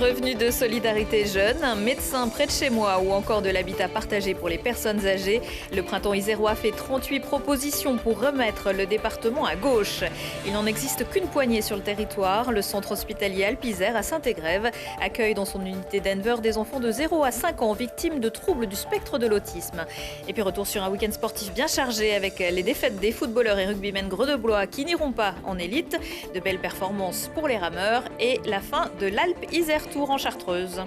revenu de solidarité jeune, un médecin près de chez moi ou encore de l'habitat partagé pour les personnes âgées. Le printemps isérois fait 38 propositions pour remettre le département à gauche. Il n'en existe qu'une poignée sur le territoire. Le centre hospitalier Alpes-Isère à Saint-Égrève accueille dans son unité Denver des enfants de 0 à 5 ans victimes de troubles du spectre de l'autisme. Et puis retour sur un week-end sportif bien chargé avec les défaites des footballeurs et rugbymen gredeblois qui n'iront pas en élite, de belles performances pour les rameurs et la fin de l'Alpes-Isère Tour en Chartreuse.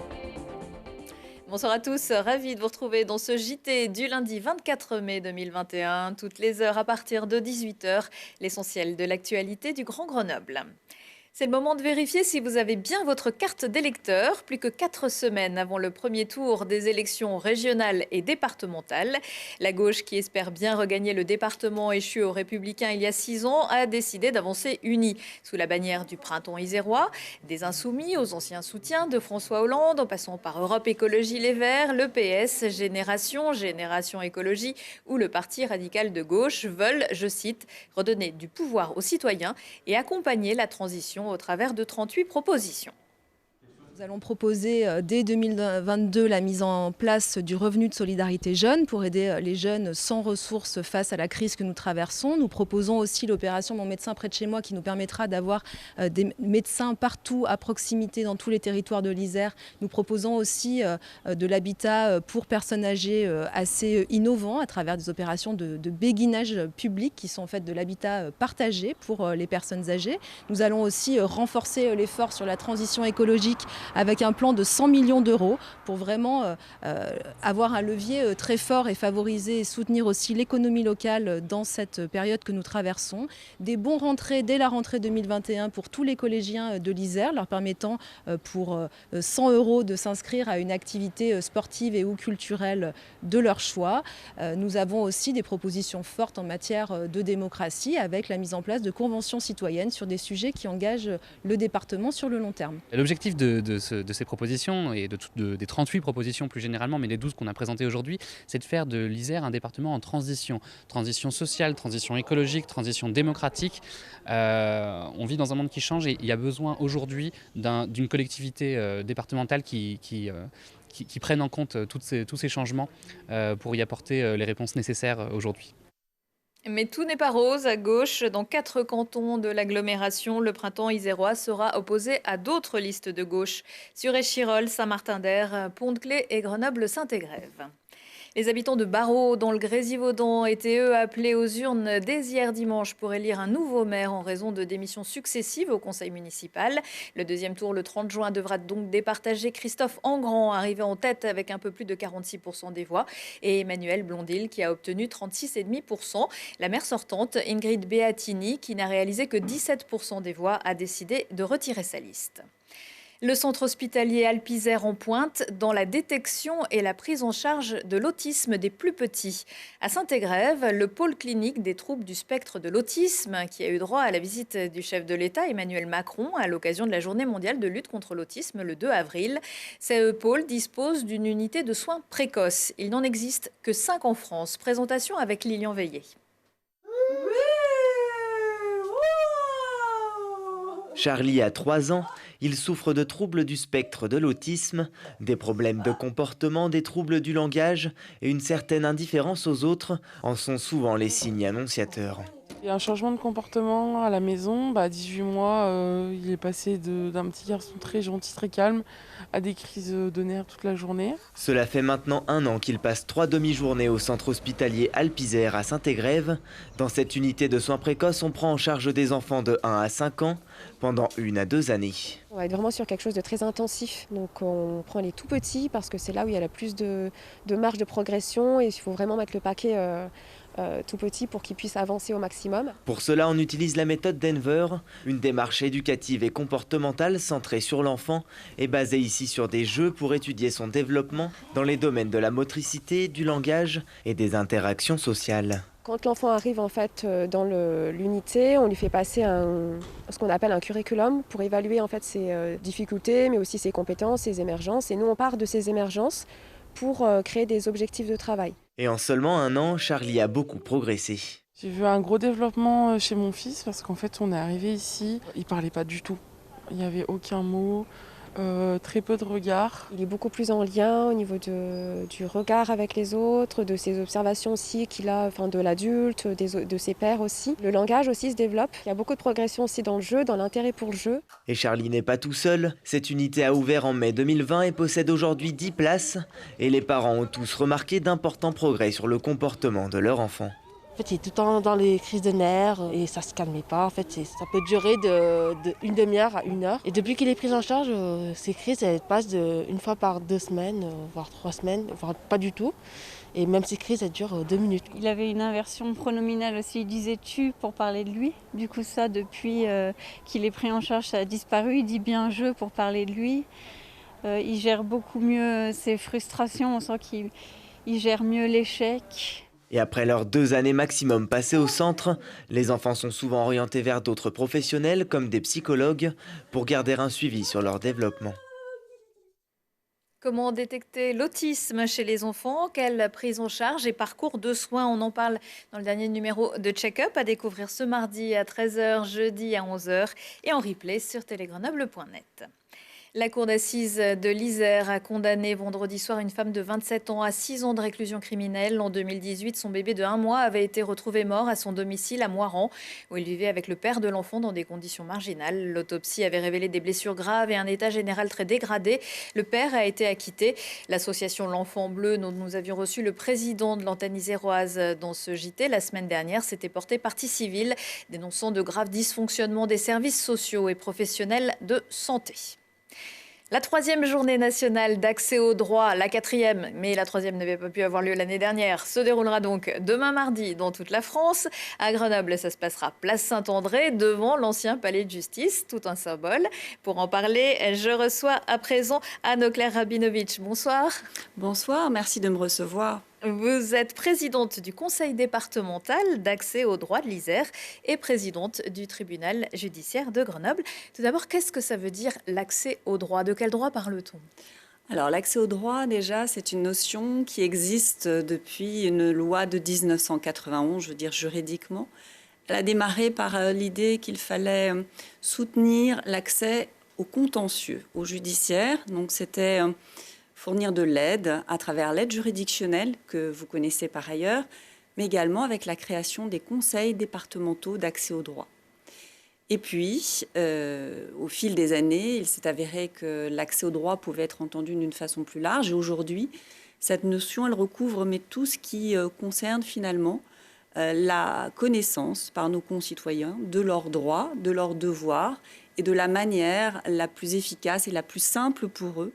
Bonsoir à tous, ravi de vous retrouver dans ce JT du lundi 24 mai 2021, toutes les heures à partir de 18h, l'essentiel de l'actualité du Grand Grenoble. C'est le moment de vérifier si vous avez bien votre carte d'électeur. Plus que 4 semaines avant le premier tour des élections régionales et départementales. La gauche, qui espère bien regagner le département échu aux Républicains il y a 6 ans, a décidé d'avancer unie sous la bannière du printemps isérois. Des insoumis aux anciens soutiens de François Hollande, en passant par Europe Écologie Les Verts, le PS, Génération Écologie ou le Parti radical de gauche veulent, je cite, redonner du pouvoir aux citoyens et accompagner la transition au travers de 38 propositions. Nous allons proposer dès 2022 la mise en place du revenu de solidarité jeune pour aider les jeunes sans ressources face à la crise que nous traversons. Nous proposons aussi l'opération Mon médecin près de chez moi qui nous permettra d'avoir des médecins partout à proximité dans tous les territoires de l'Isère. Nous proposons aussi de l'habitat pour personnes âgées assez innovant à travers des opérations de béguinage public qui sont en fait de l'habitat partagé pour les personnes âgées. Nous allons aussi renforcer l'effort sur la transition écologique avec un plan de 100 millions d'euros pour vraiment avoir un levier très fort et favoriser et soutenir aussi l'économie locale dans cette période que nous traversons. Des bons rentrées dès la rentrée 2021 pour tous les collégiens de l'Isère, leur permettant pour 100 € de s'inscrire à une activité sportive et ou culturelle de leur choix. Nous avons aussi des propositions fortes en matière de démocratie avec la mise en place de conventions citoyennes sur des sujets qui engagent le département sur le long terme. L'objectif de ces propositions et des 38 propositions plus généralement, mais les 12 qu'on a présentées aujourd'hui, c'est de faire de l'Isère un département en transition. Transition sociale, transition écologique, transition démocratique. On vit dans un monde qui change et il y a besoin aujourd'hui d'une collectivité départementale qui prenne en compte tous ces changements pour y apporter les réponses nécessaires aujourd'hui. Mais tout n'est pas rose. À gauche, dans 4 cantons de l'agglomération, le printemps isérois sera opposé à d'autres listes de gauche. Sur Échirolles, Saint-Martin-d'Air, Pont-de-Claix et Grenoble-Saint-Égrève. Les habitants de Barrault, dans le Grésivaudan, étaient eux appelés aux urnes dès hier dimanche pour élire un nouveau maire en raison de démissions successives au conseil municipal. Le deuxième tour, le 30 juin, devra donc départager Christophe Engrand, arrivé en tête avec un peu plus de 46% des voix, et Emmanuel Blondil, qui a obtenu 36,5%. La maire sortante, Ingrid Beattini, qui n'a réalisé que 17% des voix, a décidé de retirer sa liste. Le centre hospitalier Alpes-Isère en pointe dans la détection et la prise en charge de l'autisme des plus petits. À Saint-Égrève, le pôle clinique des troubles du spectre de l'autisme, qui a eu droit à la visite du chef de l'État Emmanuel Macron à l'occasion de la journée mondiale de lutte contre l'autisme le 2 avril. Ce pôle dispose d'une unité de soins précoces. Il n'en existe que 5 en France. Présentation avec Lilian Veillé. Charlie a 3 ans, il souffre de troubles du spectre de l'autisme, des problèmes de comportement, des troubles du langage et une certaine indifférence aux autres en sont souvent les signes annonciateurs. Il y a un changement de comportement à la maison. À 18 mois, il est passé d'un petit garçon très gentil, très calme, à des crises de nerfs toute la journée. Cela fait maintenant 1 an qu'il passe 3 demi-journées au centre hospitalier Alpes-Isère à Saint-Égrève. Dans cette unité de soins précoces, on prend en charge des enfants de 1 à 5 ans pendant 1 à 2 années. On va être vraiment sur quelque chose de très intensif. Donc on prend les tout petits parce que c'est là où il y a la plus de marge de progression et il faut vraiment mettre le paquet tout petit pour qu'ils puissent avancer au maximum. Pour cela, on utilise la méthode Denver, une démarche éducative et comportementale centrée sur l'enfant et basée ici sur des jeux pour étudier son développement dans les domaines de la motricité, du langage et des interactions sociales. Quand l'enfant arrive en fait dans l'unité, on lui fait passer ce qu'on appelle un curriculum pour évaluer en fait ses difficultés, mais aussi ses compétences, ses émergences. Et nous, on part de ces émergences pour créer des objectifs de travail. Et en seulement 1 an, Charlie a beaucoup progressé. J'ai vu un gros développement chez mon fils parce qu'en fait, on est arrivé ici, il parlait pas du tout. Il n'y avait aucun mot. Très peu de regard. Il est beaucoup plus en lien au niveau du regard avec les autres, de ses observations aussi qu'il a, enfin de l'adulte, de ses pairs aussi. Le langage aussi se développe. Il y a beaucoup de progression aussi dans le jeu, dans l'intérêt pour le jeu. Et Charlie n'est pas tout seul. Cette unité a ouvert en mai 2020 et possède aujourd'hui 10 places. Et les parents ont tous remarqué d'importants progrès sur le comportement de leur enfant. En fait, il est tout le temps dans les crises de nerfs et ça ne se calmait pas. En fait, ça peut durer d'une demi-heure à 1 heure. Et depuis qu'il est pris en charge, ces crises, elles passent une fois par 2 semaines, voire 3 semaines, voire pas du tout. Et même ces crises, elles durent 2 minutes. Il avait une inversion pronominale aussi, il disait « tu » pour parler de lui. Du coup, ça, depuis qu'il est pris en charge, ça a disparu. Il dit bien « je » pour parler de lui. Il gère beaucoup mieux ses frustrations, on sent qu'il gère mieux l'échec. Et après leurs 2 années maximum passées au centre, les enfants sont souvent orientés vers d'autres professionnels comme des psychologues pour garder un suivi sur leur développement. Comment détecter l'autisme chez les enfants? Quelle prise en charge et parcours de soins? On en parle dans le dernier numéro de Check-up à découvrir ce mardi à 13h, jeudi à 11h et en replay sur télégrenoble.net. La cour d'assises de l'Isère a condamné vendredi soir une femme de 27 ans à 6 ans de réclusion criminelle. En 2018, son bébé de 1 mois avait été retrouvé mort à son domicile à Moirans, où il vivait avec le père de l'enfant dans des conditions marginales. L'autopsie avait révélé des blessures graves et un état général très dégradé. Le père a été acquitté. L'association L'Enfant Bleu, dont nous avions reçu le président de l'antenne iséroise dans ce JT la semaine dernière, s'était porté partie civile, dénonçant de graves dysfonctionnements des services sociaux et professionnels de santé. La 3e journée nationale d'accès au droit, la 4e, mais la 3e n'avait pas pu avoir lieu l'année dernière, se déroulera donc demain mardi dans toute la France. À Grenoble, ça se passera place Saint-André, devant l'ancien palais de justice, tout un symbole. Pour en parler, je reçois à présent Anne-Claire Rabinovitch. Bonsoir. Bonsoir, merci de me recevoir. Vous êtes présidente du conseil départemental d'accès au droit de l'Isère et présidente du tribunal judiciaire de Grenoble. Tout d'abord, qu'est-ce que ça veut dire l'accès au droit? De quel droit parle-t-on? Alors, l'accès au droit, déjà, c'est une notion qui existe depuis une loi de 1991, je veux dire juridiquement. Elle a démarré par l'idée qu'il fallait soutenir l'accès au contentieux, au judiciaire. Donc, c'était fournir de l'aide à travers l'aide juridictionnelle que vous connaissez par ailleurs, mais également avec la création des conseils départementaux d'accès au droit. Et puis, au fil des années, il s'est avéré que l'accès au droit pouvait être entendu d'une façon plus large. Et aujourd'hui, cette notion, elle recouvre mais tout ce qui concerne finalement la connaissance par nos concitoyens de leurs droits, de leurs devoirs et de la manière la plus efficace et la plus simple pour eux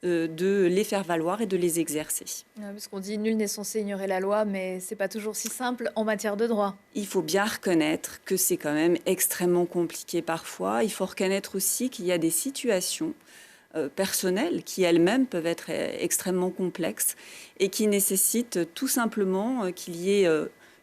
de les faire valoir et de les exercer. Parce qu'on dit nul n'est censé ignorer la loi, mais c'est pas toujours si simple en matière de droit. Il faut bien reconnaître que c'est quand même extrêmement compliqué parfois. Il faut reconnaître aussi qu'il y a des situations personnelles qui elles-mêmes peuvent être extrêmement complexes et qui nécessitent tout simplement qu'il y ait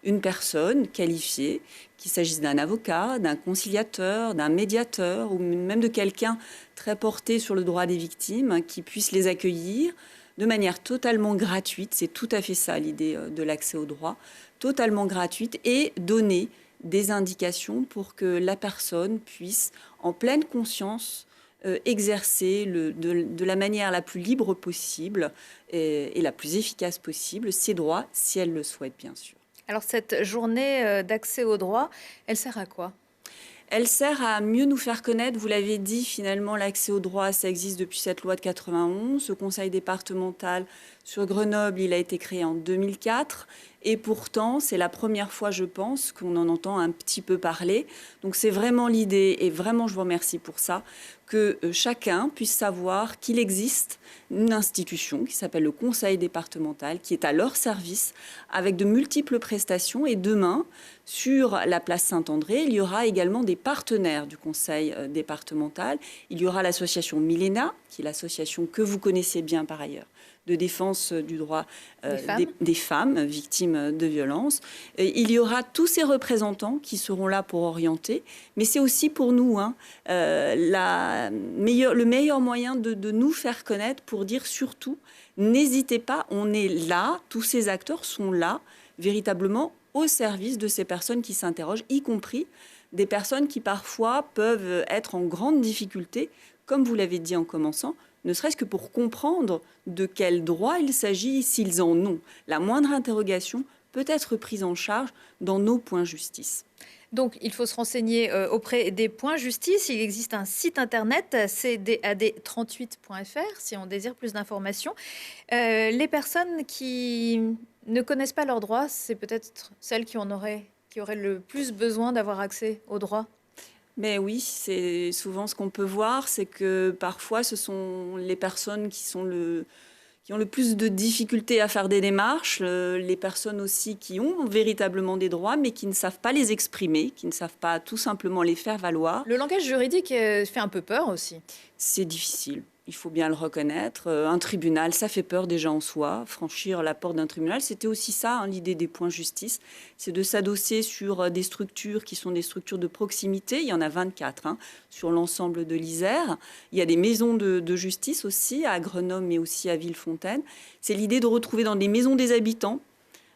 une personne qualifiée, qu'il s'agisse d'un avocat, d'un conciliateur, d'un médiateur ou même de quelqu'un très porté sur le droit des victimes qui puisse les accueillir de manière totalement gratuite. C'est tout à fait ça l'idée de l'accès au droit, totalement gratuite et donner des indications pour que la personne puisse en pleine conscience exercer de la manière la plus libre possible et la plus efficace possible ses droits si elle le souhaite bien sûr. Alors cette journée d'accès au droit, elle sert à quoi? Elle sert à mieux nous faire connaître, vous l'avez dit, finalement l'accès au droit, ça existe depuis cette loi de 91. Ce conseil départemental sur Grenoble, il a été créé en 2004. Et pourtant, c'est la première fois, je pense, qu'on en entend un petit peu parler. Donc c'est vraiment l'idée, et vraiment je vous remercie pour ça, que chacun puisse savoir qu'il existe une institution qui s'appelle le conseil départemental, qui est à leur service, avec de multiples prestations. Et demain, sur la place Saint-André, il y aura également des partenaires du conseil départemental. Il y aura l'association Milena, qui est l'association que vous connaissez bien par ailleurs, de défense du droit des femmes victimes de violences. Il y aura tous ces représentants qui seront là pour orienter, mais c'est aussi pour nous le meilleur moyen de nous faire connaître pour dire surtout, n'hésitez pas, on est là, tous ces acteurs sont là, véritablement au service de ces personnes qui s'interrogent, y compris des personnes qui parfois peuvent être en grande difficulté, comme vous l'avez dit en commençant, ne serait-ce que pour comprendre de quels droits il s'agit s'ils en ont. La moindre interrogation peut être prise en charge dans nos points justice. Donc, il faut se renseigner auprès des points justice. Il existe un site internet, cdad38.fr, si on désire plus d'informations. Les personnes qui ne connaissent pas leurs droits, c'est peut-être celles qui auraient le plus besoin d'avoir accès aux droits. Mais oui, c'est souvent ce qu'on peut voir, c'est que parfois ce sont les personnes qui ont le plus de difficultés à faire des démarches, les personnes aussi qui ont véritablement des droits, mais qui ne savent pas les exprimer, qui ne savent pas tout simplement les faire valoir. Le langage juridique fait un peu peur aussi. C'est difficile. Il faut bien le reconnaître. Un tribunal, ça fait peur déjà en soi. Franchir la porte d'un tribunal, c'était aussi ça, hein, l'idée des points justice. C'est de s'adosser sur des structures qui sont des structures de proximité. Il y en a 24 sur l'ensemble de l'Isère. Il y a des maisons de justice aussi, à Grenoble, mais aussi à Villefontaine. C'est l'idée de retrouver dans des maisons des habitants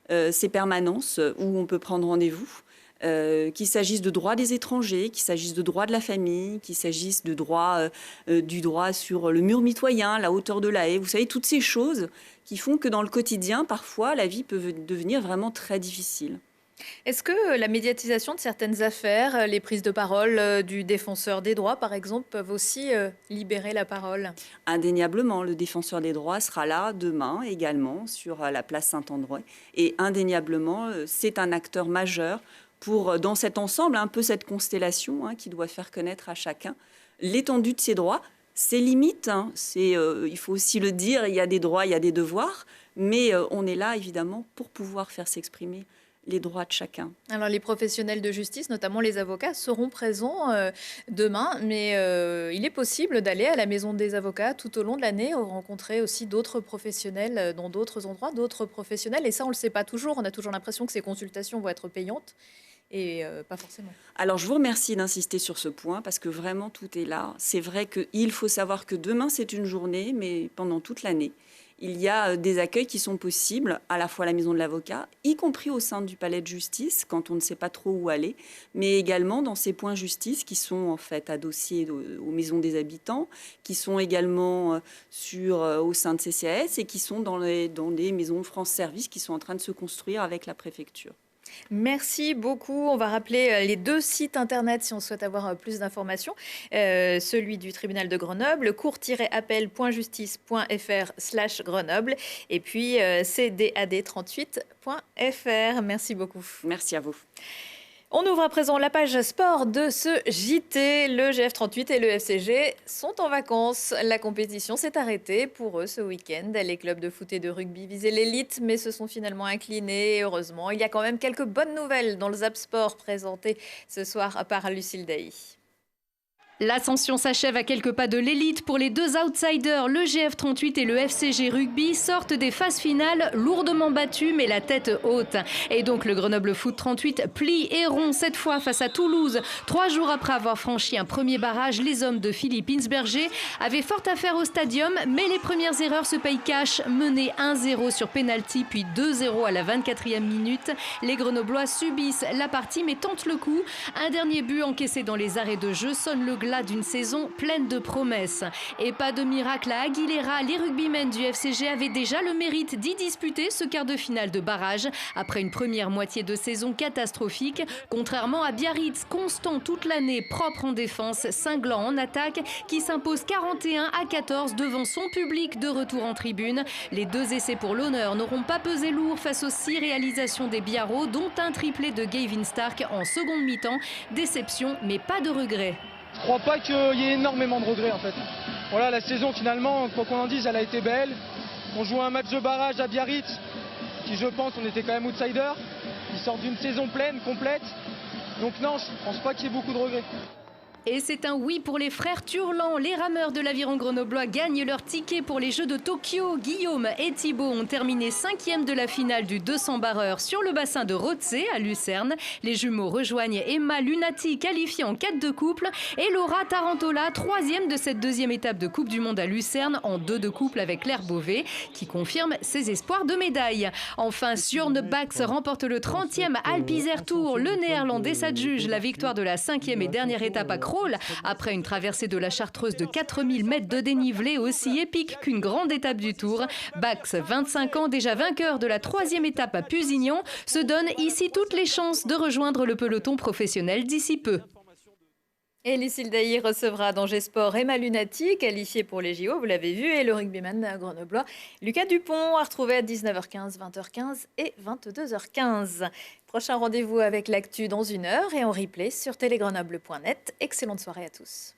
ces permanences où on peut prendre rendez-vous. Qu'il s'agisse de droits des étrangers, qu'il s'agisse de droits de la famille, qu'il s'agisse de du droit sur le mur mitoyen, la hauteur de la haie. Vous savez, toutes ces choses qui font que dans le quotidien, parfois, la vie peut devenir vraiment très difficile. Est-ce que la médiatisation de certaines affaires, les prises de parole du défenseur des droits, par exemple, peuvent aussi libérer la parole? Indéniablement, le défenseur des droits sera là demain également sur la place Saint-André. Et indéniablement, c'est un acteur majeur pour, dans cet ensemble, un peu cette constellation qui doit faire connaître à chacun l'étendue de ses droits, ses limites. Il faut aussi le dire, il y a des droits, il y a des devoirs, mais on est là, évidemment, pour pouvoir faire s'exprimer les droits de chacun. Alors, les professionnels de justice, notamment les avocats, seront présents demain, mais il est possible d'aller à la maison des avocats tout au long de l'année, rencontrer aussi d'autres professionnels dans d'autres endroits, d'autres professionnels, et ça, on ne le sait pas toujours. On a toujours l'impression que ces consultations vont être payantes. Et pas forcément. Alors, je vous remercie d'insister sur ce point parce que vraiment, tout est là. C'est vrai qu'il faut savoir que demain, c'est une journée, mais pendant toute l'année, il y a des accueils qui sont possibles, à la fois à la maison de l'avocat, y compris au sein du palais de justice, quand on ne sait pas trop où aller, mais également dans ces points justice qui sont en fait adossés aux maisons des habitants, qui sont également au sein de CCAS et qui sont dans des maisons France Service qui sont en train de se construire avec la préfecture. Merci beaucoup. On va rappeler les deux sites internet si on souhaite avoir plus d'informations. Celui du tribunal de Grenoble, cour-appel.justice.fr/Grenoble et puis cdad38.fr. Merci beaucoup. Merci à vous. On ouvre à présent la page sport de ce JT. Le GF38 et le FCG sont en vacances. La compétition s'est arrêtée pour eux ce week-end. Les clubs de foot et de rugby visaient l'élite, mais se sont finalement inclinés. Et heureusement, il y a quand même quelques bonnes nouvelles dans le Zap Sport présenté ce soir par Lucille Dailly. L'ascension s'achève à quelques pas de l'élite pour les deux outsiders. Le GF38 et le FCG Rugby sortent des phases finales lourdement battus mais la tête haute. Et donc le Grenoble Foot 38 plie et rompt cette fois face à Toulouse. 3 jours après avoir franchi un premier barrage, les hommes de Philippe Hinsberger avaient fort à faire au stadium, mais les premières erreurs se payent cash. Menés 1-0 sur pénalty puis 2-0 à la 24e minute. Les Grenoblois subissent la partie mais tentent le coup. Un dernier but encaissé dans les arrêts de jeu sonne le glas d'une saison pleine de promesses. Et pas de miracle à Aguilera, les rugbymen du FCG avaient déjà le mérite d'y disputer ce quart de finale de barrage après une première moitié de saison catastrophique. Contrairement à Biarritz, constant toute l'année, propre en défense, cinglant en attaque, qui s'impose 41-14 devant son public de retour en tribune. Les 2 essais pour l'honneur n'auront pas pesé lourd face aux 6 réalisations des Biarros, dont un triplé de Gavin Stark en seconde mi-temps. Déception, mais pas de regret. Je crois pas qu'il y ait énormément de regrets en fait. Voilà, la saison finalement, quoi qu'on en dise, elle a été belle. On joue un match de barrage à Biarritz, qui je pense, on était quand même outsider. Ils sortent d'une saison pleine, complète. Donc non, je pense pas qu'il y ait beaucoup de regrets. Et c'est un oui pour les frères Turlan. Les rameurs de l'aviron grenoblois gagnent leur ticket pour les Jeux de Tokyo. Guillaume et Thibaut ont terminé 5e de la finale du 200 barreur sur le bassin de Rotsé à Lucerne. Les jumeaux rejoignent Emma Lunati, qualifiée en 4 de couple, et Laura Tarantola, 3e de cette 2e étape de Coupe du Monde à Lucerne, en 2 de couple avec Claire Beauvais, qui confirme ses espoirs de médaille. Enfin, Sjoerd Baks remporte le 30e Alpe Isère Tour. Le Néerlandais s'adjuge la victoire de la 5e et dernière étape à Crolles, après une traversée de la Chartreuse de 4000 mètres de dénivelé aussi épique qu'une grande étape du Tour. Baks, 25 ans, déjà vainqueur de la 3e étape à Pusignan, se donne ici toutes les chances de rejoindre le peloton professionnel d'ici peu. Et Lucille Dailly recevra dans G-Sport Emma Lunati, qualifiée pour les JO, vous l'avez vu, et le rugbyman grenoblois Lucas Dupont, à retrouver à 19h15, 20h15 et 22h15. Prochain rendez-vous avec l'actu dans 1 heure et en replay sur télégrenoble.net. Excellente soirée à tous.